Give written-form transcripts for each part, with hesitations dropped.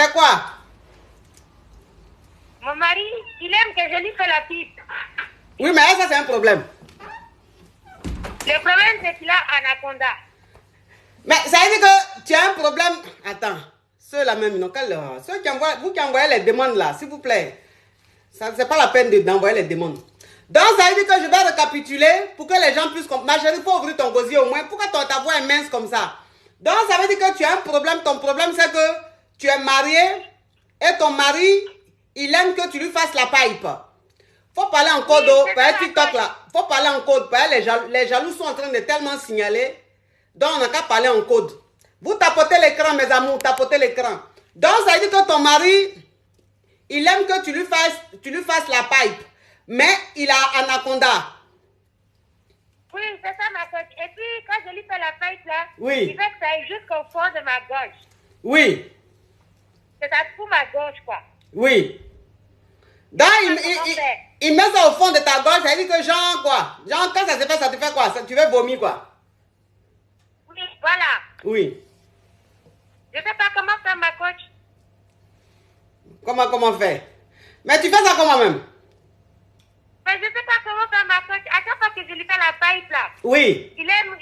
C'est quoi? Mon mari, il aime que je lui fasse la pipe. Oui, mais ça, c'est un problème. Le problème, c'est qu'il a anaconda. Mais ça veut dire que tu as un problème. Attends, ceux-là même, ceux qui envoient, vous qui envoyez les demandes là, s'il vous plaît, c'est pas la peine d'envoyer les demandes. Donc, ça veut dire que je vais récapituler pour que les gens puissent comprendre. Ma chérie, il faut ouvrir ton gosier au moins. Pourquoi ta voix est mince comme ça? Donc, ça veut dire que tu as un problème. Ton problème, c'est que tu es marié et ton mari, il aime que tu lui fasses la pipe. Faut parler en code. Oui, TikTok là. Faut parler en code. Les jaloux sont en train de tellement signaler. Donc, on n'a qu'à parler en code. Vous tapotez l'écran, mes amours, tapotez l'écran. Donc, ça veut dire que ton mari, il aime que tu lui fasses la pipe. Mais il a anaconda. Oui, c'est ça ma coach. Et puis, quand je lui fais la pipe là, oui, il fait que ça aille jusqu'au fond de ma gorge. Oui. C'est ça pour ma gorge, quoi. Oui. Donc, il met ça au fond de ta gorge, ça dit que genre quoi? Genre, quand ça se fait, ça te fait quoi? Tu veux vomir quoi? Oui, voilà. Oui. Je ne sais pas comment faire ma coach. Comment faire? Mais tu fais ça comment même? Mais je ne sais pas comment faire ma coach. À chaque fois que je lui fais la pipe là, oui, il aime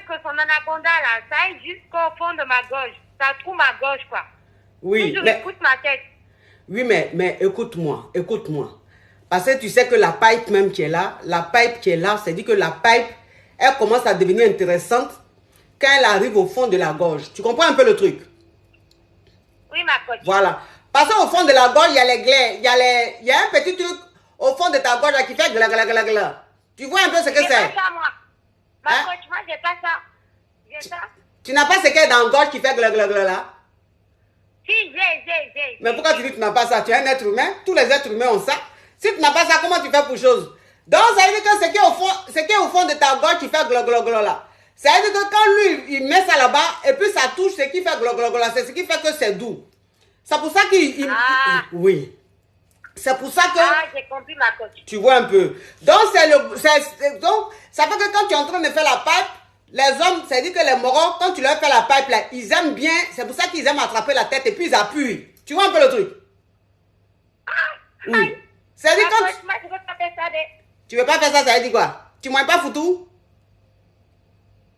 que son anaconda là, ça aille jusqu'au fond de ma gorge. Ça trouve ma gorge quoi. Oui, toujours mais... écoute ma tête. Oui, mais écoute-moi. Parce que tu sais que la pipe même qui est là, c'est-à-dire que la pipe, elle commence à devenir intéressante quand elle arrive au fond de la gorge. Tu comprends un peu le truc? Oui, ma coach. Voilà. Parce qu'au fond de la gorge, il y a les glaies, il y a un petit truc au fond de ta gorge là, qui fait gla gla gla gla. Tu vois un peu ce que c'est? J'ai pas ça, moi. Ma coach, moi, j'ai pas ça. J'ai ça. Tu n'as pas ce qu'il y a dans la gorge qui fait gla gla gla là? Si, j'ai. Mais pourquoi tu dis que tu n'as pas ça? Tu es un être humain. Tous les êtres humains ont ça. Si tu n'as pas ça, comment tu fais pour chose? Donc, ça veut dire que ce qui est au fond de ta gorge qui fait gla gla gla là. Ça veut dire que quand lui, il met ça là-bas, et puis ça touche ce qui fait gla gla gla, c'est ce qui fait que c'est doux. C'est pour ça qu'il... Oui. C'est pour ça que... Ah, j'ai compris ma coach. Tu vois un peu. Donc, donc, ça fait que quand tu es en train de faire la pipe, les hommes, ça dit que les morons, quand tu leur fais la pipe, là, ils aiment bien, c'est pour ça qu'ils aiment attraper la tête et puis ils appuient. Tu vois un peu le truc? Oui. Ça dit quand... Moi, je veux pas faire ça. Tu veux pas faire ça, ça veut dire quoi? Tu manges pas foutou?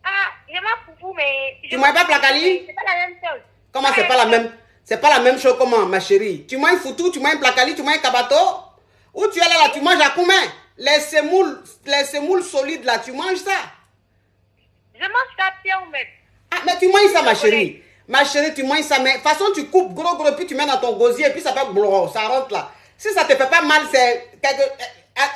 Ah, je mange foufou, mais... Tu manges pas placali? C'est pas la même chose. Comment c'est pas la même? C'est pas la même chose comment, ma chérie? Tu manges foutou, tu manges placali, tu manges kabato? Ou tu es là, tu manges à combien? Les semoules solides là, tu manges ça? Je mange ça bien ou même. Ah, mais tu manges ça, ma chérie. Ma chérie, tu manges ça, mais de toute façon, tu coupes gros, puis tu mets dans ton gosier, et puis ça fait blou, ça rentre là. Si ça te fait pas mal, c'est quelque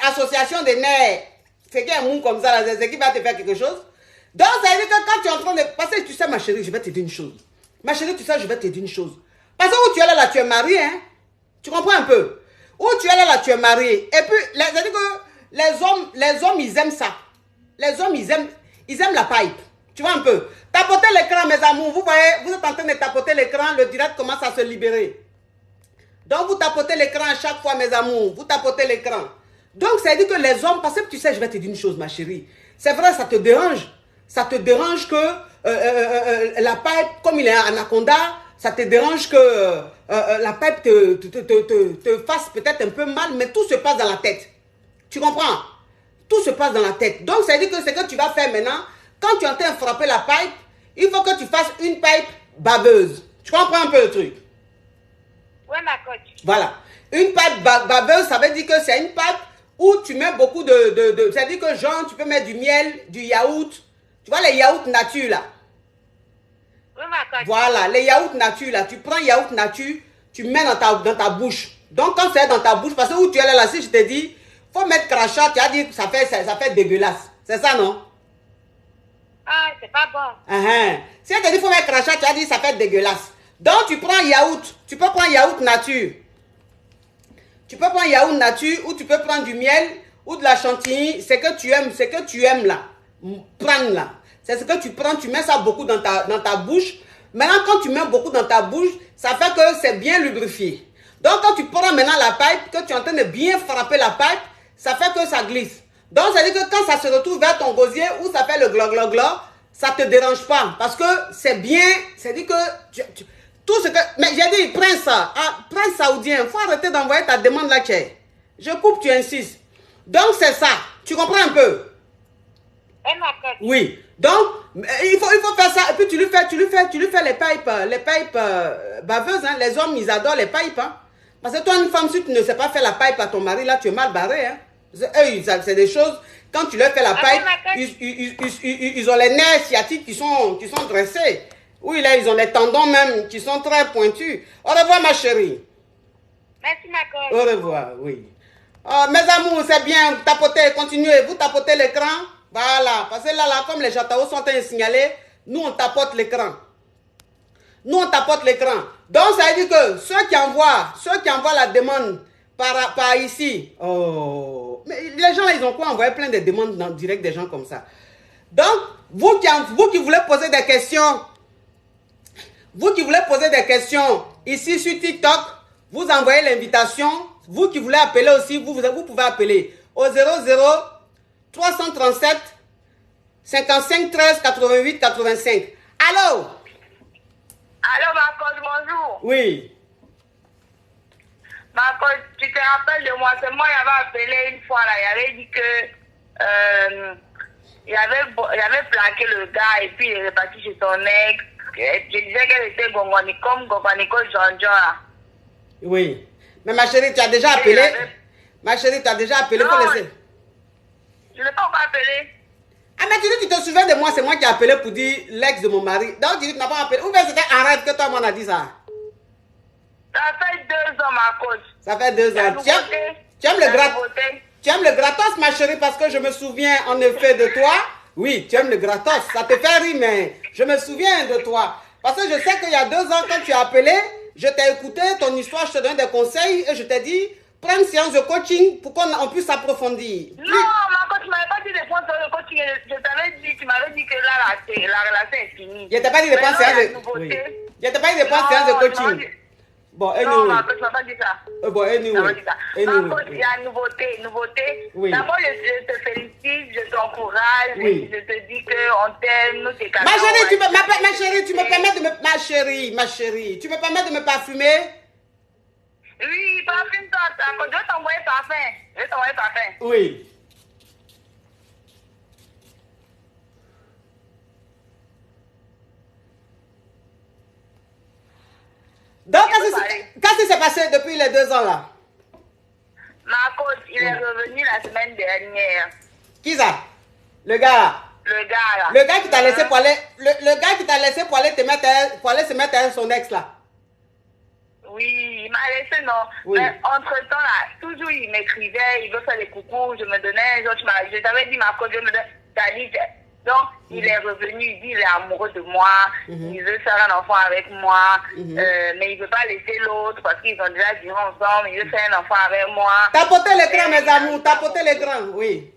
association des nerfs. C'est qu'il y a un mou comme ça, là, c'est qui va te faire quelque chose. Donc, ça veut dire que quand tu es en train de... Parce que tu sais, ma chérie, je vais te dire une chose. Ma chérie, tu sais, je vais te dire une chose. Parce que où tu es là, tu es marié, hein. Tu comprends un peu? Où tu es là, tu es marié. Et puis, ça veut dire que les hommes, ils aiment ça. Les hommes, ils aiment la pipe. Tu vois un peu? Tapotez l'écran, mes amours. Vous voyez, vous êtes en train de tapoter l'écran, le direct commence à se libérer. Donc, vous tapotez l'écran à chaque fois, mes amours. Vous tapotez l'écran. Donc, ça veut dire que les hommes, parce que tu sais, je vais te dire une chose, ma chérie. C'est vrai, ça te dérange. Ça te dérange que la pipe, comme il est un anaconda, ça te dérange que la pipe te fasse peut-être un peu mal, mais tout se passe dans la tête. Tu comprends? Tout se passe dans la tête. Donc, ça veut dire que ce que tu vas faire maintenant, quand tu entends frapper la pipe, il faut que tu fasses une pipe baveuse. Tu comprends un peu le truc? Oui, ma coach. Voilà. Une pipe baveuse, ça veut dire que c'est une pipe où tu mets beaucoup de ça veut dire que genre, tu peux mettre du miel, du yaourt. Tu vois les yaourts nature là? Oui, ma coach. Voilà, les yaourts nature là. Tu prends yaourt nature, tu mets dans ta bouche. Donc, quand c'est dans ta bouche, parce que où tu es là, si je te dis, faut mettre crachat, tu as dit que ça fait dégueulasse. C'est ça, non? Ah, c'est pas bon. Si elle te dit faut mettre crachat, tu as dit ça fait dégueulasse. Donc, tu prends yaourt. Tu peux prendre yaourt nature. Tu peux prendre yaourt nature ou tu peux prendre du miel ou de la chantilly. C'est que tu aimes là. Prendre là. C'est ce que tu prends, tu mets ça beaucoup dans ta bouche. Maintenant, quand tu mets beaucoup dans ta bouche, ça fait que c'est bien lubrifié. Donc, quand tu prends maintenant la pipe, que tu es en train de bien frapper la pipe, ça fait que ça glisse. Donc, ça veut dire que quand ça se retrouve vers ton gosier où ça fait le gla gla gla, ça ne te dérange pas. Parce que c'est bien, c'est-à-dire que Tout ce que... Mais j'ai dit, prince, prince saoudien, il faut arrêter d'envoyer ta demande là, Tché. Je coupe, tu insistes. Donc, c'est ça. Tu comprends un peu? Oui. Donc, il faut faire ça. Et puis, tu lui fais les pipes baveuses. Hein. Les hommes, ils adorent les pipes. Hein. Parce que toi, une femme, si tu ne sais pas faire la pipe à ton mari, là, tu es mal barré. Hein. C'est des choses, quand tu leur fais la pipe, ils ont les nerfs sciatiques qui sont dressés. Oui, là, ils ont les tendons même qui sont très pointus. Au revoir, ma chérie. Merci, ma copine. Au revoir, oui. Oh, mes amours, c'est bien, vous tapotez, continuez, vous tapotez l'écran. Voilà, parce que là, comme les Jataos sont en train de signaler, nous, on tapote l'écran. Nous, on tapote l'écran. Donc, ça veut dire que ceux qui envoient la demande par ici, oh, mais les gens, ils ont quoi envoyer plein de demandes dans direct des gens comme ça. Donc, vous qui voulez poser des questions, ici sur TikTok, vous envoyez l'invitation. Vous qui voulez appeler aussi, vous pouvez appeler au 00 337 55 13 88 85. Allô? Allô, ma cause, bonjour. Oui. Ma cause, tu te rappelles de moi? C'est moi qui avais appelé une fois là. Il avait dit que il avait plaqué le gars et puis il est reparti chez son ex. Je disais qu'elle était Gongoniko Jean-Jean. Oui. Mais ma chérie, tu as déjà appelé? Ma chérie, tu as déjà appelé pour laisser? Je n'ai pas encore appelé. Ah, mais tu te souviens de moi, c'est moi qui ai appelé pour dire l'ex de mon mari. Donc tu dis que tu n'as pas appelé. Ou bien c'était un rêve que toi, on a dit ça? Ça fait 2 ans, ma coach. Ça fait 2 ans. Tu aimes le gratos, ma chérie, parce que je me souviens en effet de toi. Oui, tu aimes le gratos. Ça te fait rire, mais je me souviens de toi. Parce que je sais qu'il y a 2 ans, quand tu as appelé, je t'ai écouté, ton histoire, je te donne des conseils et je t'ai dit, prends une séance de coaching pour qu'on puisse approfondir. Non, ma coach, tu ne m'avais pas dit de prendre le coaching. Tu m'avais dit que là, la relation est finie. Je t'ai pas dit de prendre séance de... Oui. Je t'ai pas dit de prendre séance de coaching. Bon, non, ma coach, tu m'as pas dit ça. Bon, anyway. Ma coach, il y a nouveauté. Oui. D'abord, je te félicite, je t'encourage, oui. Je te dis qu'on t'aime, nous t'es cadeaux. Ma chérie, tu me permets de me... Ma chérie, tu me permets de me parfumer? Oui, parfume-toi. Je vais t'envoyer parfum. Oui. Donc, qu'est-ce qui s'est passé depuis les 2 ans là? Ma coach, il est revenu la semaine dernière. Qui ça? Le gars là? Le gars là. Le gars qui t'a laissé pour aller... Le gars qui t'a laissé pour aller se mettre avec son ex là? Oui, il m'a laissé, non. Oui. Mais entre-temps, là, toujours il m'écrivait, il veut faire des coucous, je me donnais, je t'avais dit, ma coach, je me donnais, t'as dit, donc, il est revenu, il dit, il est amoureux de moi, il veut faire un enfant avec moi, mais il ne veut pas laisser l'autre parce qu'ils ont déjà duré ensemble, il veut faire un enfant avec moi. Tapotez l'écran, mes amours, tapotez l'écran, oui.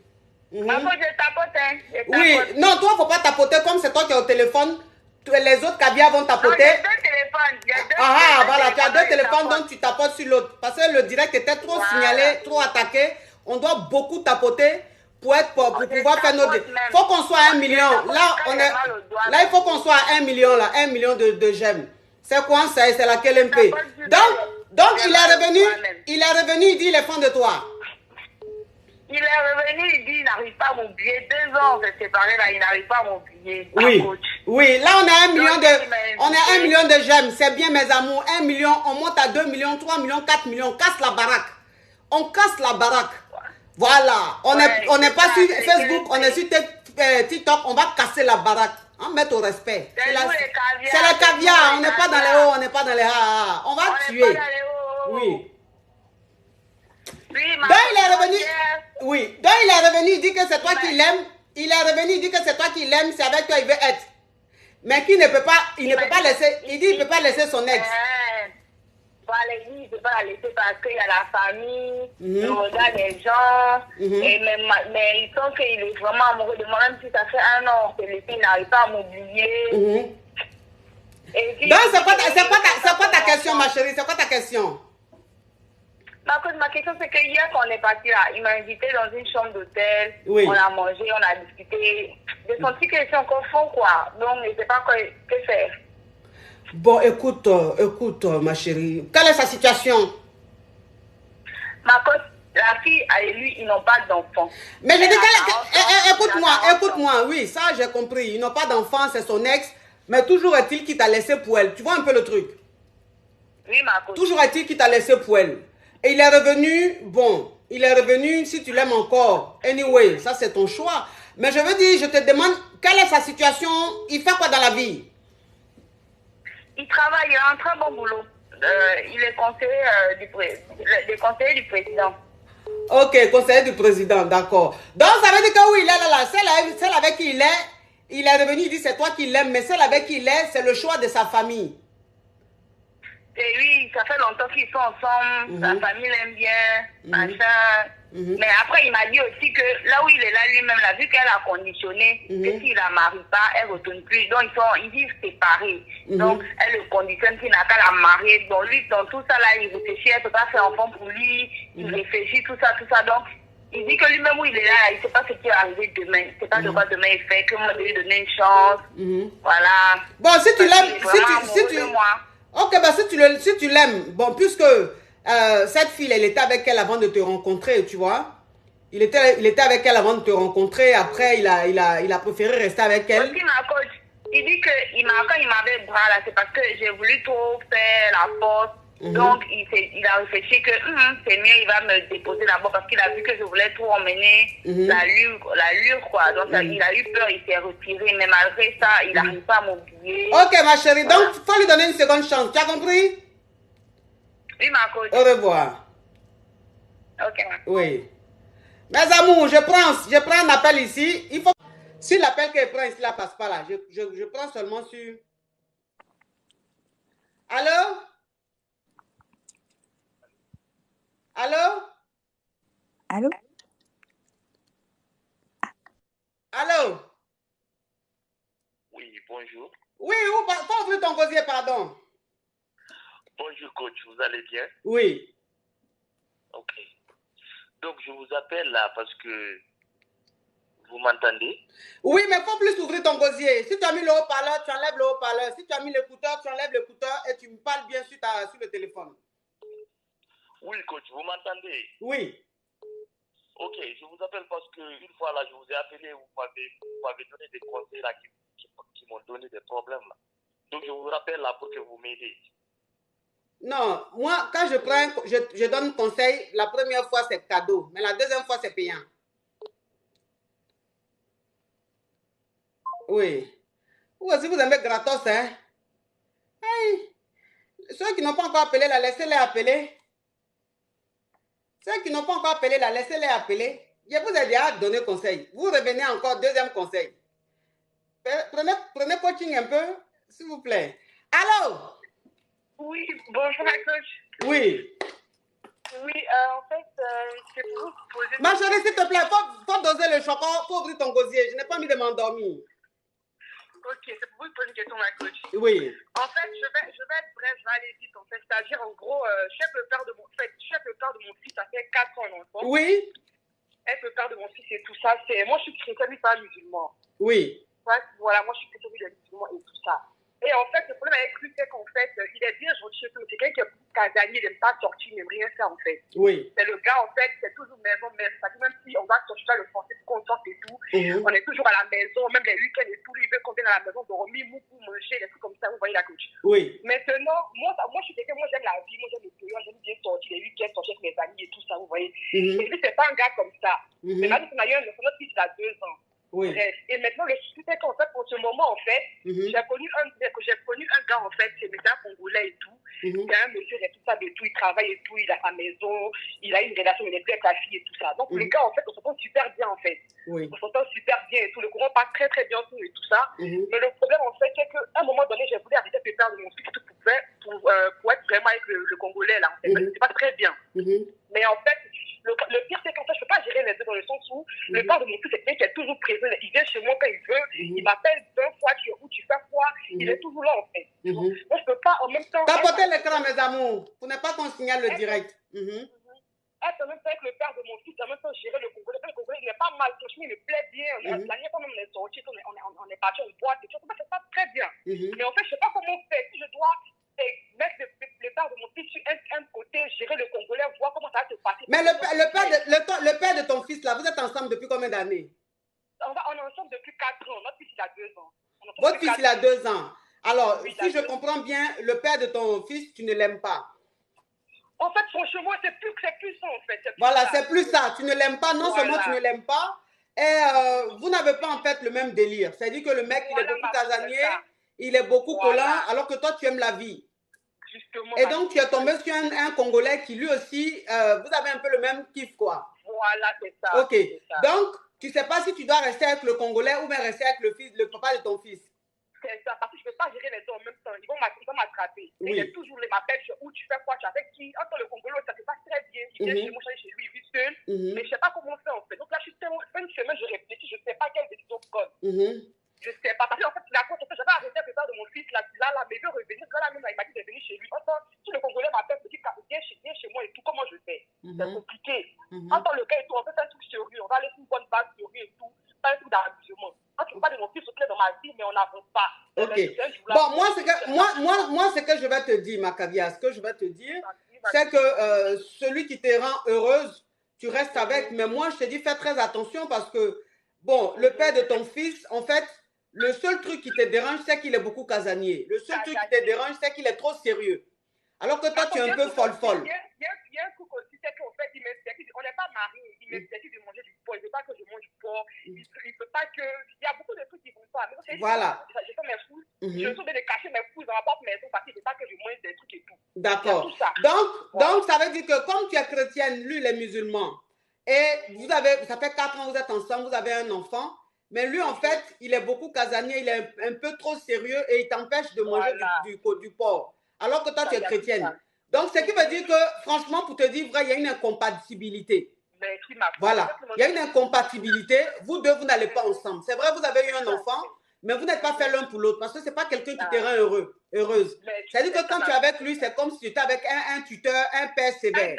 Ma coach, je tapote, hein. Oui, non, toi, il ne faut pas tapoter comme c'est toi qui es au téléphone. Les autres caviars vont tapoter. Il y a 2 téléphones. Voilà, tu as 2 téléphones, donc tu tapotes sur l'autre. Parce que le direct était trop signalé, trop attaqué. On doit beaucoup tapoter pour pouvoir faire notre... Il faut qu'on soit à 1 million. Là, il faut qu'on soit à 1 million, là, 1 million de j'aime. C'est quoi ça? C'est la KLMP. Donc, il est revenu, il dit, il est fan de toi. Il est revenu, il dit, il n'arrive pas à m'oublier. 2 ans, on s'est séparés, là, il n'arrive pas à m'oublier. Oui, là, on a 1 million de j'aime. C'est bien, mes amours. 1 million, on monte à 2 millions, 3 millions, 4 millions. On casse la baraque. On casse la baraque. Voilà. On n'est pas sur Facebook, on est sur TikTok. On va casser la baraque. On met au respect. C'est le caviar. On n'est pas dans les hauts, on n'est pas dans les ha. On va tuer. Oui. Donc il est revenu. Oui. Donc il est revenu, il dit que c'est toi qui l'aimes. Il est revenu, il dit que c'est toi qui l'aimes, c'est avec toi il veut être. Mais qu'il ne peut pas, il ne peut pas laisser, il dit il ne peut pas laisser son ex. Voilà, il ne peut pas la laisser parce qu'il y a la famille, le regard des gens, et mais il sent qu'il est vraiment amoureux de moi, même si ça fait 1 an que les filles n'arrivent pas à m'oublier. Donc c'est quoi ta question, ma chérie? C'est quoi ta question? Ma question, c'est que hier, quand on est parti là, il m'a invité dans une chambre d'hôtel. Oui. On a mangé, on a discuté. J'ai senti que c'est encore faux, quoi. Donc, je ne sais pas que faire. Bon, écoute, ma chérie, quelle est sa situation? Ma coach, la fille et lui, ils n'ont pas d'enfant. Mais je dis écoute-moi, oui, ça j'ai compris. Ils n'ont pas d'enfant, c'est son ex, mais toujours est-il qu'il t'a laissé pour elle. Tu vois un peu le truc? Oui, ma coach. Toujours est-il qu'il t'a laissé pour elle. Et il est revenu, bon, il est revenu si tu l'aimes encore. Anyway, ça c'est ton choix. Mais je veux dire, je te demande, quelle est sa situation? Il fait quoi dans la vie? Il travaille, il a un très bon boulot. Il est conseiller du président. Ok, conseiller du président, d'accord. Donc ça veut dire que oui, il est là, celle avec qui il est revenu, il dit c'est toi qui l'aimes, mais celle avec qui il est, c'est le choix de sa famille. Et oui, ça fait longtemps qu'ils sont ensemble, sa famille l'aime bien, machin. Mais après, il m'a dit aussi que là où il est là lui-même, là, vu qu'elle a conditionné, que s'il la marie pas, elle ne retourne plus. Donc, ils vivent séparés. Donc, elle le conditionne qu'il n'a qu'à la marier. Donc, lui, dans tout ça, là, il réfléchit, elle ne peut pas faire enfant pour lui. Il réfléchit, tout ça, tout ça. Donc, il dit que lui-même où il est là, il ne sait pas ce qui va arriver demain. Il ne sait pas de quoi demain il fait, que moi, je vais lui donner une chance. Voilà. Bon, si tu l'aimes, ok, bah si tu l'aimes, bon, puisque cette fille, elle était avec elle avant de te rencontrer, tu vois. Il était avec elle avant de te rencontrer, après il a préféré rester avec elle. Aussi, ma coach, il dit que quand il m'avait le bras là, c'est parce que j'ai voulu trop faire la force. Donc, il a réfléchi que c'est mieux, il va me déposer là-bas parce qu'il a vu que je voulais trop emmener l'allure, quoi. Donc, il a eu peur, il s'est retiré. Mais malgré ça, il n'arrive pas à m'oublier. Ok, ma chérie, donc, il faut lui donner une seconde chance. Tu as compris? Oui, ma coach. Au revoir. Ok. Oui. Mes amours, je prends un appel ici. Il faut... Si l'appel qu'elle prend ici, là, passe pas là. Je prends seulement sur... Allô? Allô? Allô? Allô? Oui, bonjour. Oui, faut ouvrir ton gosier, pardon. Bonjour, coach, vous allez bien? Oui. Ok. Donc, je vous appelle là parce que vous m'entendez? Oui, mais il faut plus ouvrir ton gosier. Si tu as mis le haut-parleur, tu enlèves le haut-parleur. Si tu as mis l'écouteur, tu enlèves l'écouteur et tu me parles bien sur le téléphone. Oui, coach, vous m'entendez? Oui. Ok, je vous appelle parce qu'une fois là, je vous ai appelé, vous m'avez donné des conseils là qui m'ont donné des problèmes là. Donc, je vous rappelle là pour que vous m'aidez. Non, moi, quand je donne conseil, la première fois, c'est cadeau. Mais la deuxième fois, c'est payant. Oui. Ou si vous aimez gratos, hein. Hey. Ceux qui n'ont pas encore appelé, là, laissez-les appeler. Ceux qui n'ont pas encore appelé, là, laissez-les appeler. Je vous ai déjà donné conseil. Vous revenez encore, deuxième conseil. Prenez coaching un peu, s'il vous plaît. Allô? Oui, bonjour, ma coach. Oui. Oui, en fait, c'est pour vous poser... Ma chérie, s'il te plaît, faut doser le chocolat, faut ouvrir ton gosier. Je n'ai pas envie de m'endormir. Ok, c'est pour vous poser une question, ma coach. Oui. En fait, je vais être bref, je vais aller vite, en fait. C'est-à-dire, en gros, chef le père de mon fils, ça fait 4 ans, l'enfant. Oui. Être le père de mon fils et tout ça, moi, je suis chrétien, lui, pas musulman. Oui. Voilà, moi, je suis chrétien, lui, il est musulman et tout ça. Et en fait, le problème avec lui, c'est qu'en fait, il est bien gentil, mais c'est quelqu'un qui est beaucoup casanier, il n'aime pas sortir, il n'aime rien faire, en fait. Oui. C'est le gars, en fait, c'est toujours maison, même. Ça dit, même si on va sortir le français pour qu'on sorte et tout, on est toujours à la maison, même les week-ends et tout, il veut qu'on vienne à la maison dormir, pour manger, des trucs comme ça, vous voyez la coach. Oui. Maintenant, moi, je suis quelqu'un, moi, j'aime la vie, moi, j'aime le période, j'aime bien sortir les week-ends, sortir avec mes amis et tout ça, vous voyez. Et lui, c'est pas un gars comme ça. Mais maintenant, on a eu notre fils, il a 2 ans. Oui. Bref. Et maintenant, le souci, c'est qu'en fait, pour ce moment, en fait, j'ai connu un gars, en fait, c'est un Congolais et tout. C'est un monsieur responsable et tout, il travaille et tout, il a sa maison, il a une relation, il est plus avec la fille et tout ça. Donc, le gars, en fait, on s'entend super bien, en fait. Oui. On s'entend super bien et tout. Le courant passe très, très bien tout et tout ça. Mais le problème, en fait, c'est qu'à un moment donné, j'ai voulu arrêter de faire de mon fils tout pour être vraiment avec le Congolais, là, en fait. C'est pas très bien. Mais en fait, le pire, c'est qu'en fait, je ne peux pas gérer les deux dans le sens où le père de mon fils, c'est quelqu'un qui est toujours présent. Il vient chez moi quand il veut. Il m'appelle 2 fois, tu es où, tu fais quoi. Il est toujours là, en fait. Moi, je ne peux pas en même temps. Tapotez l'écran, mes amours. Pour ne pas qu'on signale le direct. être même avec le père de mon fils, en même temps gérer le Congolais. Le Congolais, il n'est pas mal, franchement, il me plaît bien. La dernière fois, même, on est sorti, on est parti en boîte, et tout, ça se passe très bien. Mais en fait, je ne sais pas comment faire. Si je dois mettre le père de mon fils sur un côté, gérer le Congolais, voir comment ça va se passer. Mais le père de ton fils, là, vous êtes ensemble depuis combien d'années? On est ensemble depuis 4 ans. Notre fils, il a 2 ans. Votre fils, il a 2 ans. Alors, oui, si je comprends bien, le père de ton fils, tu ne l'aimes pas. En fait, franchement, c'est plus ça, en fait. Voilà, c'est plus ça. Tu ne l'aimes pas. Non seulement tu ne l'aimes pas, et vous n'avez pas en fait le même délire. C'est-à-dire que le mec, il est beaucoup casanier, il est beaucoup collant, alors que toi, tu aimes la vie. Justement, et donc, tu es tombé sur un Congolais qui, lui aussi, vous avez un peu le même kiff, quoi. Voilà, c'est ça. Ok. Donc, tu ne sais pas si tu dois rester avec le Congolais ou bien rester avec le papa de ton fils. C'est ça, parce que je ne peux pas gérer les deux en même temps. Ils vont m'attraper. Oui. Et j'ai toujours les m'appels où tu fais quoi, tu es avec qui. Entre le Congolais, ça se passe très bien. Il vient chez moi, chez lui, il vit seul. Mais je ne sais pas comment faire en fait. Donc là, je suis tellement, une semaine, je réfléchis, je ne sais pas quelle décision prendre. Je ne sais pas. Parce qu'en fait, j'avais arrêté le père de mon fils, là, mais il veut revenir. Quand il m'a dit de venir chez lui. Enfin, si le Congolais m'appelle, il dit, viens chez moi et tout, comment je fais? C'est compliqué. Entre le gars et tout, on fait un truc sérieux. On va aller sur une bonne base sérieux et tout. Pas un truc d'amusement. Quand tu me parles de mon fils, c'est clair dans ma vie, mais on n'avance pas. Ok. Bon, moi, ce que je vais te dire, Macavia, ce que je vais te dire, c'est que celui qui te rend heureuse, tu restes avec. Mais moi, je te dis, fais très attention parce que, bon, le père de ton fils, en fait, le seul truc qui te dérange, c'est qu'il est beaucoup casanier. Le seul truc qui te dérange, c'est qu'il est trop sérieux. Alors que toi, tu es un peu folle-folle. Il y a un truc aussi, c'est qu'en fait, on n'est pas mariés. Il m'interdit de manger du porc. Il ne veut pas que je mange du porc. Il ne veut pas que. Il y a beaucoup de trucs qui ne vont pas. Voilà. Je fais mes fous. Je suis obligée de cacher mes fous dans ma propre maison parce qu'il ne veut pas que je mange des trucs et tout. D'accord. Donc, ça veut dire que comme tu es chrétienne, lui, il est musulman. Et ça fait 4 ans que vous êtes ensemble, vous avez un enfant. Mais lui, en fait, il est beaucoup casanier, il est un peu trop sérieux et il t'empêche de manger du porc. Alors que toi, tu es chrétienne. Donc, ce qui veut dire que, franchement, pour te dire vrai, il y a une incompatibilité. Voilà. Il y a une incompatibilité. Vous deux, vous n'allez pas ensemble. C'est vrai, vous avez eu un enfant, mais vous n'êtes pas fait l'un pour l'autre parce que ce n'est pas quelqu'un qui te rend heureuse. C'est-à-dire que quand tu es avec lui, c'est comme si tu étais avec un tuteur, un père sévère.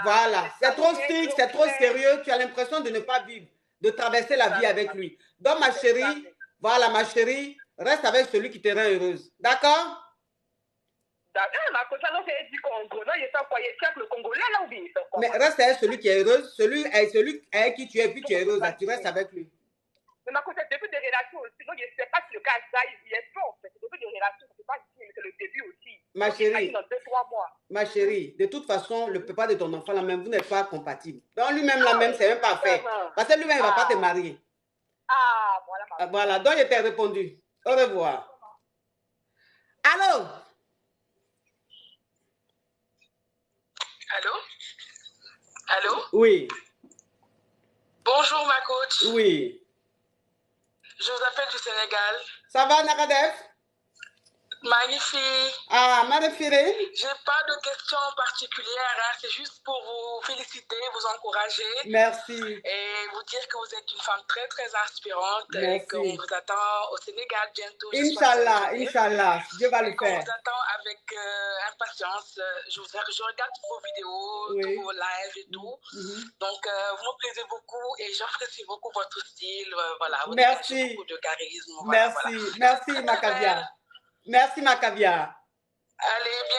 Voilà. C'est trop strict, c'est trop sérieux. Tu as l'impression de ne pas vivre, de traverser la vie avec lui. Donc, ma chérie, voilà, ma chérie, reste avec celui qui te rend heureuse. D'accord? Mais reste avec celui qui est heureux, celui avec qui tu es, puis tu es heureuse, tu restes avec lui. Mais ma côté, début de relation aussi, donc je ne sais pas si le gars ça, il est fort en fait. Début de relation, c'est pas ici, mais c'est le début aussi. Ma chérie, dans 2-3 mois. Ma chérie, de toute façon, le papa de ton enfant là même, vous n'êtes pas compatible. Donc lui-même là même, c'est même pas fait. Parce que lui-même, il ne va pas te marier. Voilà. Voilà, donc je t'ai répondu. Au revoir. Allô? Allô? Allô? Oui. Bonjour ma coach. Oui. Je vous appelle du Sénégal. Ça va, Nakadef? Magnifique. Ah, magnifique. J'ai pas de questions particulières, hein. C'est juste pour vous féliciter, vous encourager. Merci. Et vous dire que vous êtes une femme très, très inspirante. Merci. Et qu'on vous attend au Sénégal bientôt. Inch'Allah, Inch'Allah, Dieu va le faire. On vous attend avec impatience. Je regarde vos vidéos, Oui. tous vos lives et tout. Donc, vous me plaisez beaucoup et j'apprécie beaucoup votre style. Voilà, vous avez beaucoup de charisme. Merci, Macavia. Merci, Macavia.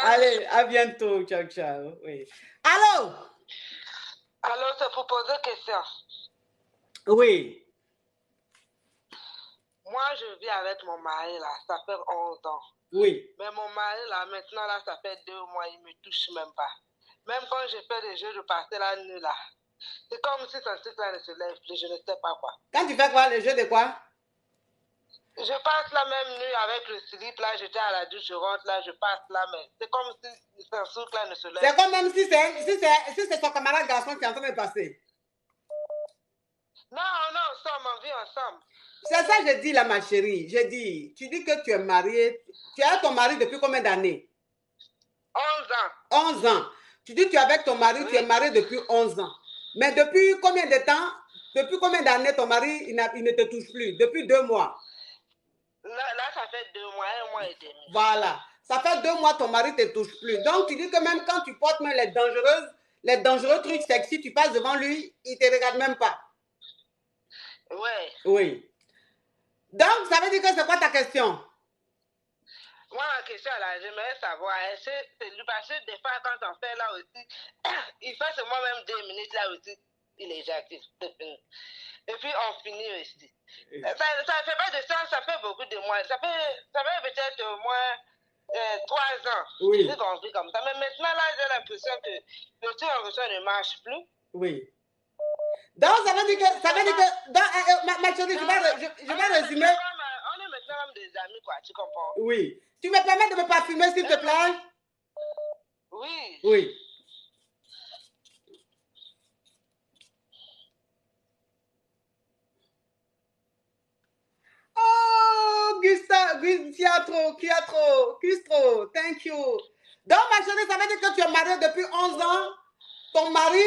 Allez, à bientôt. Ciao, ciao. Oui. Allô? Allô, c'est pour poser question. Oui. Moi, je vis avec mon mari, là. Ça fait 11 ans. Oui. Mais mon mari, là, maintenant, là, ça fait 2 mois, il ne me touche même pas. Même quand je fais des jeux de passer la nuit, là, c'est comme si son cycle ne se lève plus, je ne sais pas quoi. Quand tu fais quoi, les jeux de quoi? Je passe la même nuit avec le slip, là, j'étais à la douche, je rentre, là, je passe là, mais c'est comme si son cycle là ne se lève plus. C'est comme même si c'est son camarade garçon qui est en train de passer. Non, on vit ensemble. C'est ça que je dis là, ma chérie. Je dis, tu dis que tu es mariée. Tu es avec ton mari depuis combien d'années? 11 ans. 11 ans. Tu dis que tu es avec ton mari, tu es mariée depuis 11 ans. Mais depuis combien de temps, depuis combien d'années ton mari, il ne te touche plus? Depuis 2 mois. Là, ça fait 2 mois, 1 mois et demi. Voilà. Ça fait 2 mois ton mari ne te touche plus. Donc, tu dis que même quand tu portes, mais elle est dangereuse, les dangereux trucs sexy, tu passes devant lui, il ne te regarde même pas. Ouais. Oui. Donc, ça veut dire que c'est quoi ta question? Moi, ma question, là, j'aimerais savoir, est-ce que c'est lui, parce que des fois, quand on fait là aussi, il fait seulement même 2 minutes là aussi, il éjacule, c'est fini. Et puis, on finit aussi. Ça ne fait pas de sens, ça fait beaucoup de mois. Ça fait peut-être au moins 3 ans. Oui. J'ai compris comme ça. Mais maintenant, là, j'ai l'impression que le truc en question ne marche plus. Oui. Donc, ça veut dire que ma chérie, je vais résumer. On est maintenant comme des amis, quoi, tu comprends? Oui. Tu me permets de me parfumer, s'il te plaît? Oui. Oui. Oh, Gustavo, thank you. Donc, ma chérie, ça veut dire que tu es mariée depuis 11 ans. Ton mari,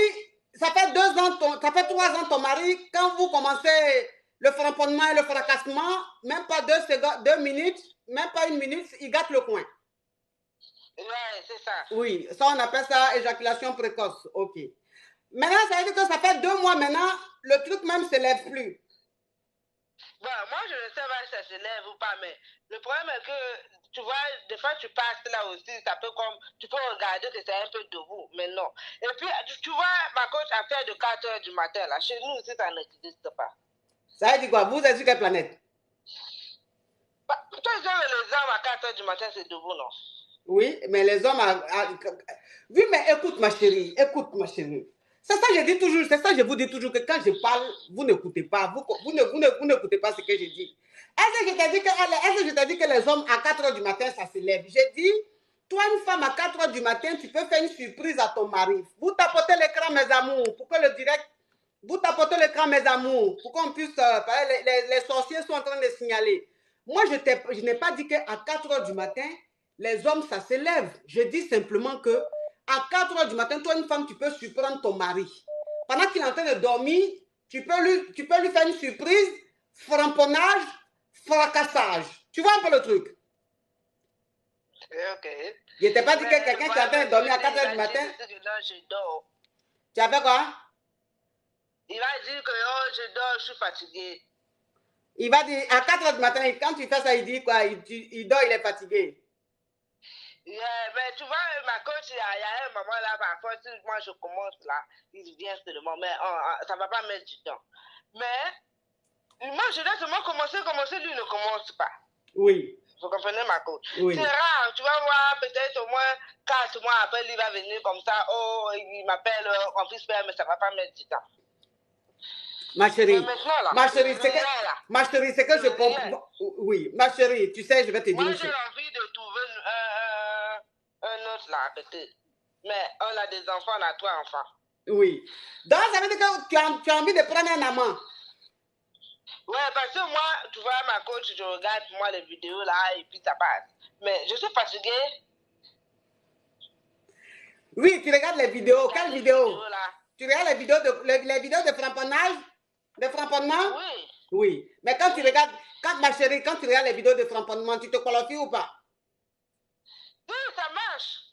ça fait 2 ans, ça fait 3 ans ton mari, quand vous commencez le framponnement et le fracassement, même pas 2 minutes, même pas 1 minute, il gâte le coin. Ouais, c'est ça. Oui, ça on appelle ça éjaculation précoce. Ok. Maintenant, ça veut dire que ça fait 2 mois maintenant, le truc même ne se lève plus. Bon, moi, je ne sais pas si ça se lève ou pas, mais le problème est que, tu vois, des fois, tu passes là aussi, ça peut comme, tu peux regarder que c'est un peu debout, mais non. Et puis, tu vois, ma coach a fait de 4 heures du matin, là. Chez nous aussi, ça n'existe pas. Ça veut dire quoi? Vous êtes sur quelle planète? Bah, toi, les hommes à 4 heures du matin, c'est debout, non? Oui, mais les hommes... Oui, mais écoute, ma chérie, C'est ça, je dis toujours, c'est ça, je vous dis toujours que quand je parle, vous n'écoutez pas, vous n'écoutez pas ce que je dis. Est-ce que je t'ai dit que les hommes à 4 heures du matin, ça se lève? J'ai dit, toi, une femme à 4 heures du matin, tu peux faire une surprise à ton mari. Vous tapotez l'écran, mes amours, pour que le direct... Vous tapotez l'écran, mes amours, pour qu'on puisse... les sorciers sont en train de signaler. Moi, je n'ai pas dit qu'à 4 heures du matin, les hommes, ça se lève. Je dis simplement que à 4 heures du matin, toi, une femme, tu peux surprendre ton mari. Pendant qu'il est en train de dormir, tu peux lui faire une surprise, framponnage, fracassage. Tu vois un peu le truc? Ok. Je t'ai pas dit que quelqu'un qui est en train de dormir à 4 heures du matin... Je dors. Tu as fait quoi? Il va dire que oh, je dors, je suis fatigué. Il va dire, à 4 heures du matin, quand tu fais ça, il dit quoi? Il dort, il est fatigué. Yeah, mais tu vois, ma coach, il y a un moment là, parfois, si moi je commence là, il vient seulement, mais ça ne va pas mettre du temps. Mais moi, je dois seulement commencer, lui ne commence pas. Oui. Vous comprenez ma coach? Oui. C'est rare, tu vas voir, peut-être au moins 4 mois après, il va venir comme ça, oh, il m'appelle, on puisse faire, mais ça ne va pas mettre du temps. Ma chérie, là, ma chérie, c'est que je comprends. Oui, ma chérie, tu sais, je vais te dire. Moi, j'ai envie de trouver un autre là, peut-être. Mais on a des enfants, on a 3 enfants. Oui. Donc, ça veut dire que tu as envie de prendre un amant. Ouais, parce que moi, tu vois, ma coach, je regarde moi les vidéos là et puis ça passe. Mais je suis fatiguée. Oui, tu regardes les vidéos. Quelles vidéos? Tu regardes les vidéos de frapponnage? De framponnement? Oui. Oui. Mais quand tu regardes, ma chérie, quand tu regardes les vidéos de framponnement, tu te qualifies ou pas? Oui, ça marche.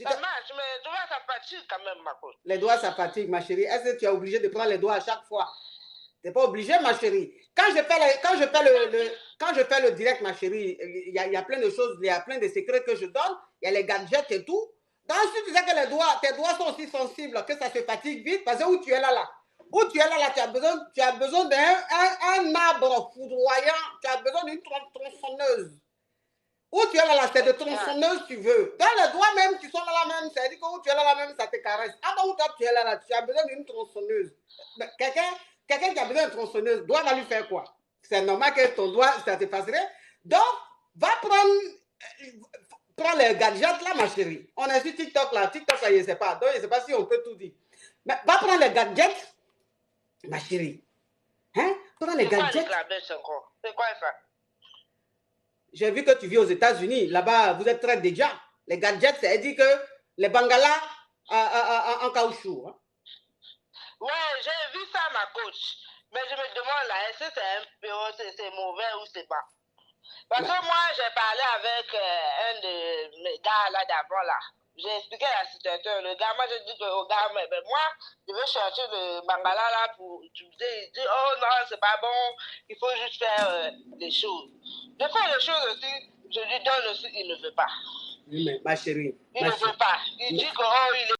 Ça marche, mais tu vois, ça fatigue quand même, ma coach. Les doigts, ça fatigue, ma chérie. Est-ce que tu es obligé de prendre les doigts à chaque fois? Tu n'es pas obligé, ma chérie. Quand je fais le direct, ma chérie, il y a plein de choses, il y a plein de secrets que je donne. Il y a les gadgets et tout. Donc, si tu sais que tes doigts sont aussi sensibles, que ça se fatigue vite, parce que où tu es là, tu as besoin d'un arbre foudroyant, tu as besoin d'une tronçonneuse. Où tu es là, c'est de tronçonneuse tu veux. Dans les doigts même, tu sont là même, ça veut dire que où tu es là même, ça te caresse. Ah où tu es là, tu as besoin d'une tronçonneuse. Quelqu'un qui a besoin d'une tronçonneuse, doigt va lui faire quoi? C'est normal que ton doigt, ça te fasserait. Donc, va prends les gadgets là, ma chérie. On est sur TikTok là, je ne sais pas. Donc, je ne sais pas si on peut tout dire. Mais va prendre les gadgets, ma chérie. Hein? Prends les gadgets. C'est quoi ça? J'ai vu que tu vis aux États-Unis. Là-bas, vous êtes très déjà. Les gadgets, ça veut dire que les bangalas en caoutchouc. Hein? Ouais, j'ai vu ça, ma coach. Mais je me demande là, est-ce que c'est mauvais ou c'est pas? Parce que moi, j'ai parlé avec un de mes gars là d'avant là. j'ai expliqué la situation. Le gars, moi, je dis au gars, mais moi, je veux chercher le bangala là pour utiliser. Il dit, oh non, c'est pas bon, il faut juste faire les choses. Je fais les choses aussi, je lui donne aussi, il ne veut pas. Oui, mais ma chérie. Il ne veut pas. Il dit que, oh, il est